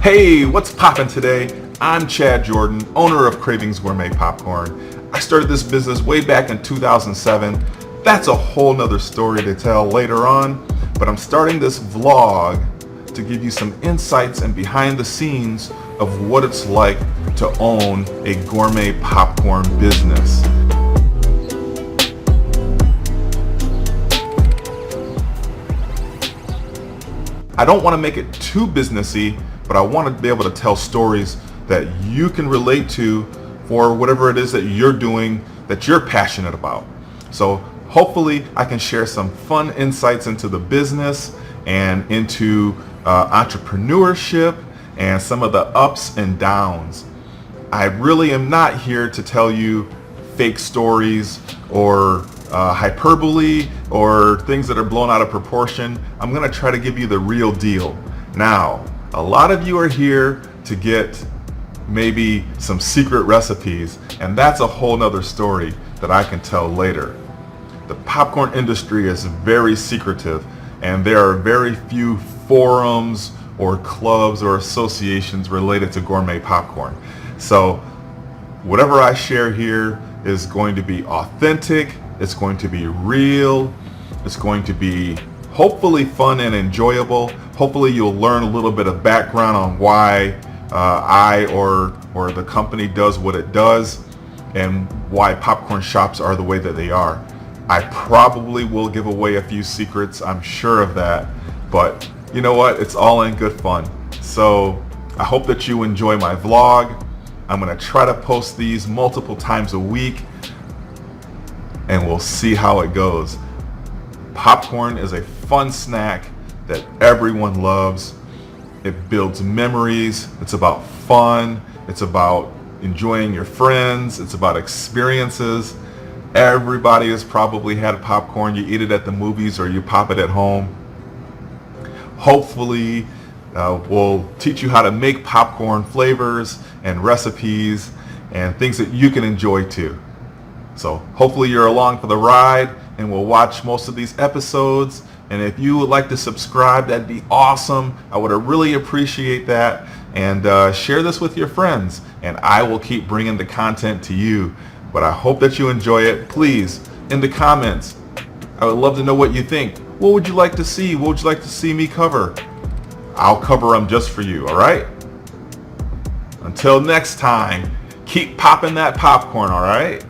Hey, what's poppin' today? I'm Chad Jordan, owner of Cravings Gourmet Popcorn. I started this business way back in 2007. That's a whole nother story to tell later on, but I'm starting this vlog to give you some insights and behind the scenes of what it's like to own a gourmet popcorn business. I don't want to make it too businessy, but I want to be able to tell stories that you can relate to for whatever it is that you're doing that you're passionate about. So hopefully I can share some fun insights into the business and into entrepreneurship and some of the ups and downs. I really am not here to tell you fake stories or hyperbole or things that are blown out of proportion. I'm going to try to give you the real deal. Now, a lot of you are here to get maybe some secret recipes, and that's a whole nother story that I can tell later. The popcorn industry is very secretive, and there are very few forums or clubs or associations related to gourmet popcorn. So whatever I share here is going to be authentic, it's going to be real, it's going to be hopefully fun and enjoyable. Hopefully you'll learn a little bit of background on why I or the company does what it does and why popcorn shops are the way that they are. I probably will give away a few secrets, I'm sure of that, but you know what? It's all in good fun. So I hope that you enjoy my vlog. I'm going to try to post these multiple times a week, and we'll see how it goes. Popcorn is a fun snack that everyone loves. It builds memories. It's about fun. It's about enjoying your friends. It's about experiences. Everybody has probably had popcorn. You eat it at the movies or you pop it at home. Hopefully, we'll teach you how to make popcorn flavors and recipes and things that you can enjoy too. So hopefully you're along for the ride and we'll watch most of these episodes. And if you would like to subscribe, that'd be awesome. I would really appreciate that. And share this with your friends, and I will keep bringing the content to you. But I hope that you enjoy it. Please, in the comments, I would love to know what you think. What would you like to see? What would you like to see me cover? I'll cover them just for you, all right? Until next time, keep popping that popcorn, all right?